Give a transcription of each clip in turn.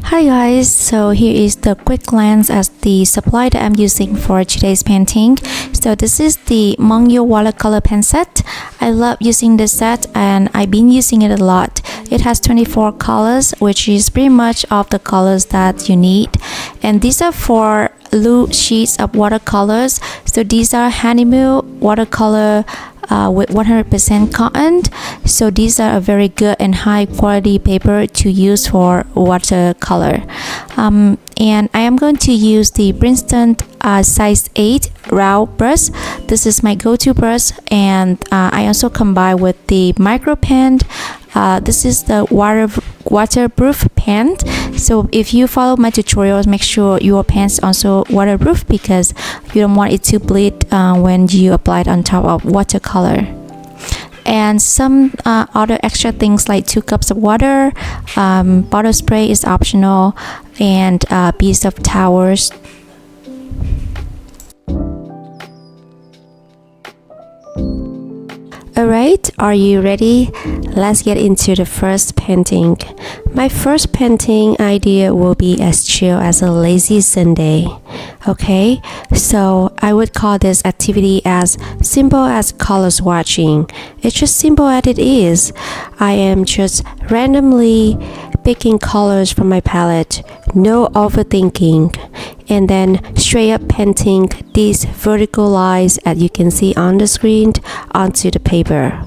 Hi guys, so here is the quick glance at the supply that I'm using for today's painting. So this is the Mongyo watercolor pen set. I love using this set and I've been using it a lot. It has 24 colors, which is pretty much of the colors that you need. And these are for loose sheets of watercolors. So these are honeymoon watercolor with 100% cotton. So these are a very good and high quality paper to use for watercolor. And I am going to use the Princeton size 8 round brush. This is my go-to brush, and I also combine with the micro pen. This is the waterproof pen. So if you follow my tutorials, make sure your pen's also waterproof because you don't want it to bleed when you apply it on top of watercolor. And some other extra things like 2 cups of water, bottle spray is optional, and a piece of towels. Alright, are you ready? Let's get into the first painting. My first painting idea will be as chill as a lazy Sunday. Okay, so I would call this activity as simple as color swatching. It's just simple as it is. I am just randomly picking colors from my palette, no overthinking, and then straight up painting these vertical lines as you can see on the screen onto the paper.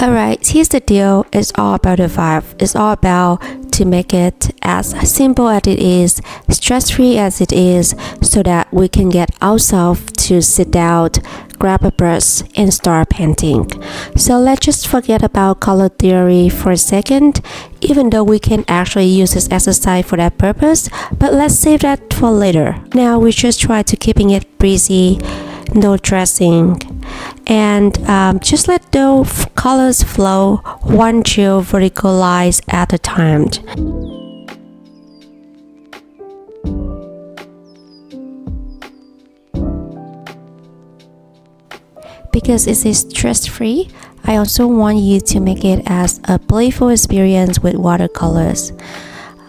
Alright, here's the deal. It's all about the vibe. It's all about to make it as simple as it is, stress-free as it is, so that we can get ourselves to sit down, grab a brush, and start painting. So let's just forget about color theory for a second, even though we can actually use this exercise for that purpose, but let's save that for later. Now we just try to keeping it breezy, no dressing, and just let those colors flow, one chill vertical lines at a time. Because it is stress-free, I also want you to make it as a playful experience with watercolors.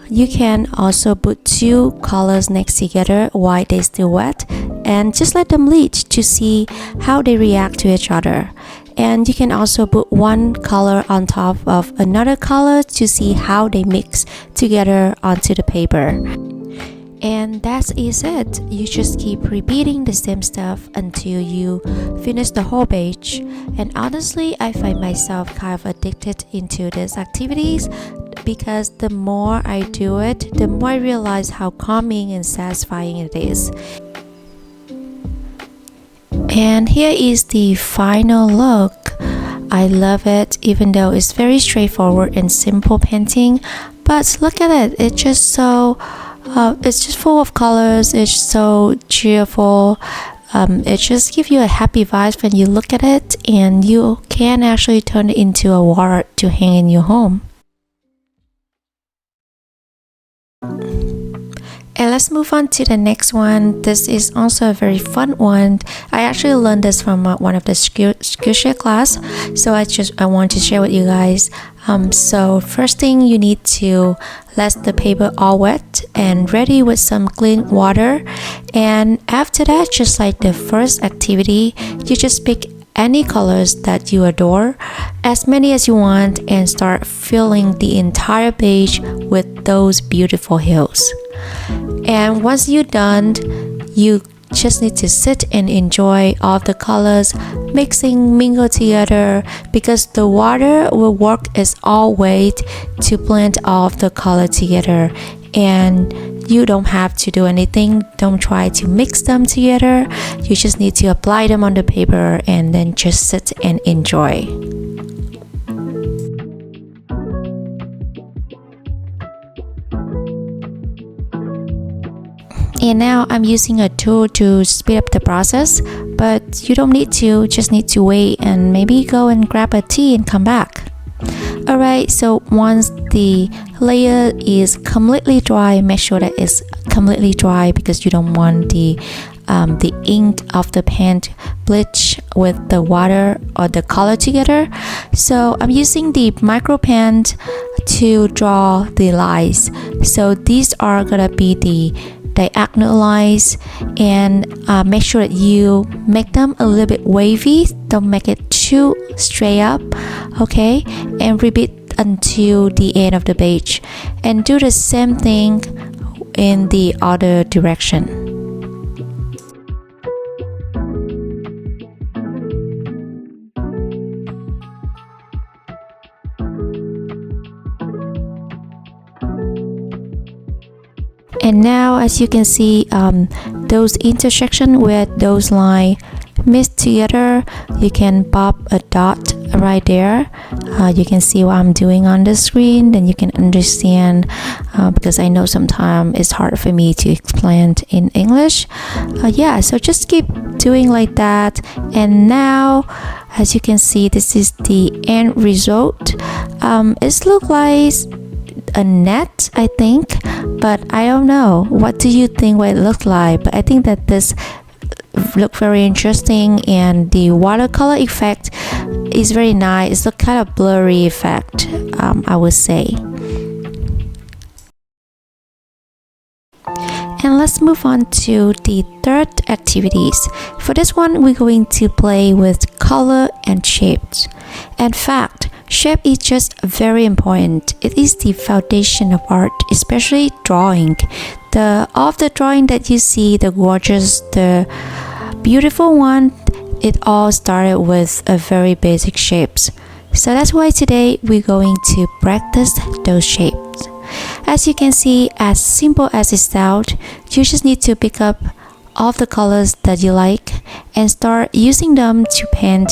You can also put 2 colors next together while they still wet and just let them lead to see how they react to each other. And you can also put one color on top of another color to see how they mix together onto the paper. And that is it. You just keep repeating the same stuff until you finish the whole page. And honestly, I find myself kind of addicted into these activities because the more I do it, the more I realize how calming and satisfying it is. And here is the final look. I love it, even though it's very straightforward and simple painting. But look at it, it's just full of colors. It's so cheerful. It just gives you a happy vibe when you look at it, and you can actually turn it into a wall to hang in your home. And let's move on to the next one. This is also a very fun one. I actually learned this from one of the Skillshare class, so I want to share with you guys. So first thing, you need to let the paper all wet and ready with some clean water. And after that, just like the first activity, you just pick any colors that you adore, as many as you want, and start filling the entire page with those beautiful hues. And once you're done, you just need to sit and enjoy all the colors mixing, mingle together, because the water will work as all weight to blend all of the color together. And you don't have to do anything. Don't try to mix them together. You just need to apply them on the paper and then just sit and enjoy. And now I'm using a tool to speed up the process, but you don't need to, just need to wait and maybe go and grab a tea and come back. Alright, so once the layer is completely dry, make sure that it's completely dry because you don't want the ink of the paint bleach with the water or the color together. So I'm using the micro pen to draw the lines. So these are gonna be the diagonal lines, and make sure that you make them a little bit wavy. Don't make it too straight up, okay? And repeat until the end of the page, and do the same thing in the other direction. And now, as you can see, those intersection where those lines meet together, you can pop a dot right there. You can see what I'm doing on the screen, then you can understand, because I know sometimes it's hard for me to explain in English. Yeah, so just keep doing like that. And now, as you can see, this is the end result. It looks like a net, I think, but I don't know. What do you think what it looks like? But I think that this look very interesting, and the watercolor effect is very nice. It's a kind of blurry effect, I would say. And let's move on to the third activities. For this one, we're going to play with color and shapes. In fact, shape is just very important. It is the foundation of art, especially drawing. Of the drawing that you see, the gorgeous, the beautiful one, it all started with a very basic shapes. So that's why today we're going to practice those shapes. As you can see, as simple as it sounds, you just need to pick up all the colors that you like and start using them to paint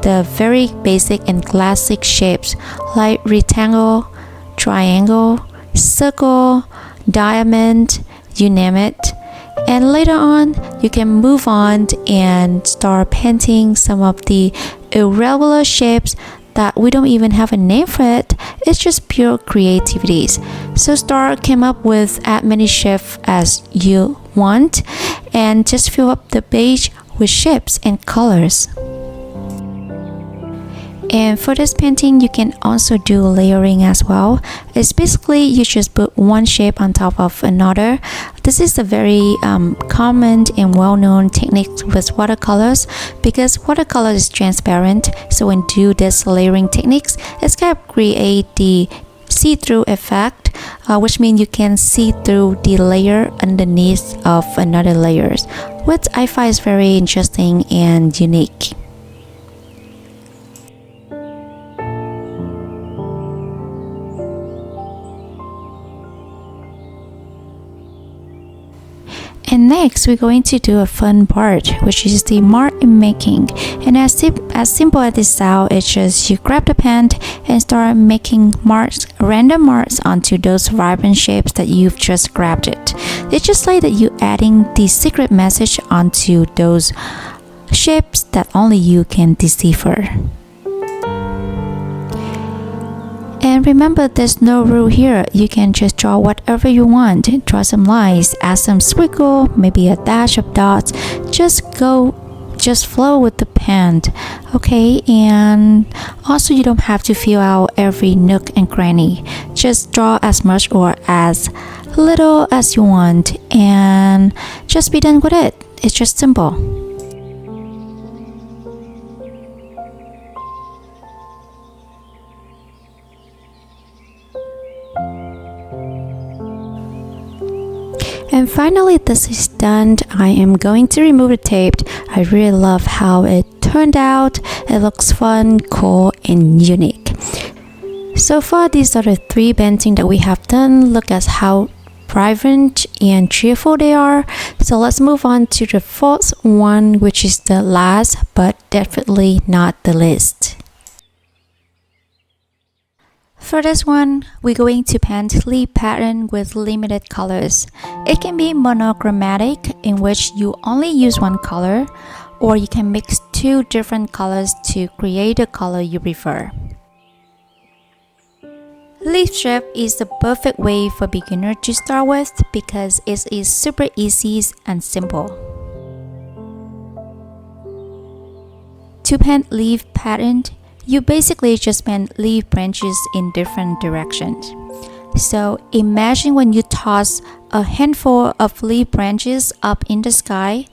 the very basic and classic shapes like rectangle, triangle, circle, diamond, you name it. And later on, you can move on and start painting some of the irregular shapes that we don't even have a name for it. It's just pure creativity. So start come up with as many shapes as you want, and just fill up the page with shapes and colors. And for this painting, you can also do layering as well. It's basically you just put one shape on top of another. This is a very common and well-known technique with watercolors, because watercolor is transparent. So when you do this layering techniques, it's going to create the see-through effect, which means you can see through the layer underneath of another layers, which I find is very interesting and unique. And next, we're going to do a fun part, which is the mark making. And as simple as this sounds, it's just you grab the pen and start making marks, random marks onto those vibrant shapes that you've just grabbed it. It's just like that you adding the secret message onto those shapes that only you can decipher. And remember, there's no rule here. You can just draw whatever you want. Draw some lines, add some squiggle, maybe a dash of dots. Just flow with the pen, okay? And also, you don't have to fill out every nook and cranny. Just draw as much or as little as you want, and just be done with it. It's just simple. And finally, this is done. I am going to remove the tape. I really love how it turned out. It looks fun, cool, and unique. So far, these are the 3 paintings that we have done. Look at how vibrant and cheerful they are. So let's move on to the 4th one, which is the last, but definitely not the least. For this one, we're going to paint leaf pattern with limited colors. It can be monochromatic, in which you only use one color, or you can mix 2 different colors to create the color you prefer. Leaf shape is the perfect way for beginner to start with because it is super easy and simple. To paint leaf pattern, you basically just paint leaf branches in different directions. So imagine when you toss a handful of leaf branches up in the sky,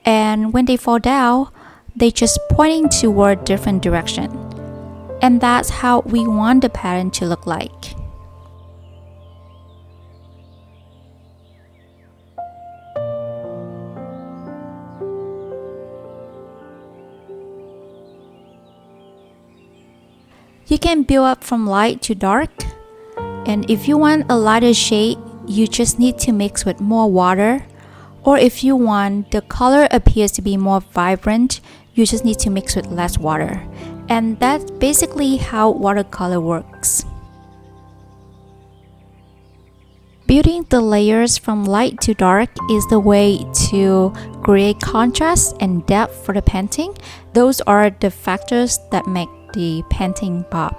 and when they fall down, they just pointing toward different direction. And that's how we want the pattern to look like. You can build up from light to dark, and if you want a lighter shade, you just need to mix with more water, or if you want the color appears to be more vibrant, you just need to mix with less water. And that's basically how watercolor works. Building the layers from light to dark is the way to create contrast and depth for the painting. Those are the factors that make the painting pop.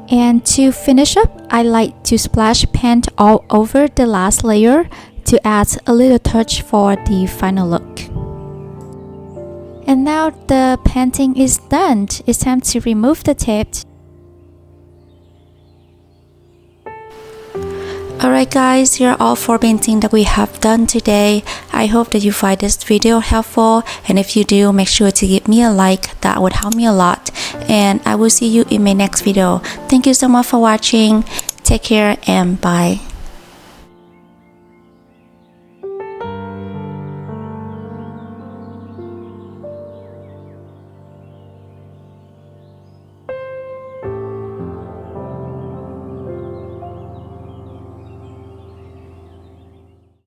And to finish up, I like to splash paint all over the last layer to add a little touch for the final look. And now the painting is done. It's time to remove the tape. Alright guys, here are all 4 paintings that we have done today. I hope that you find this video helpful, and if you do, make sure to give me a like. That would help me a lot, and I will see you in my next video. Thank you so much for watching. Take care and bye.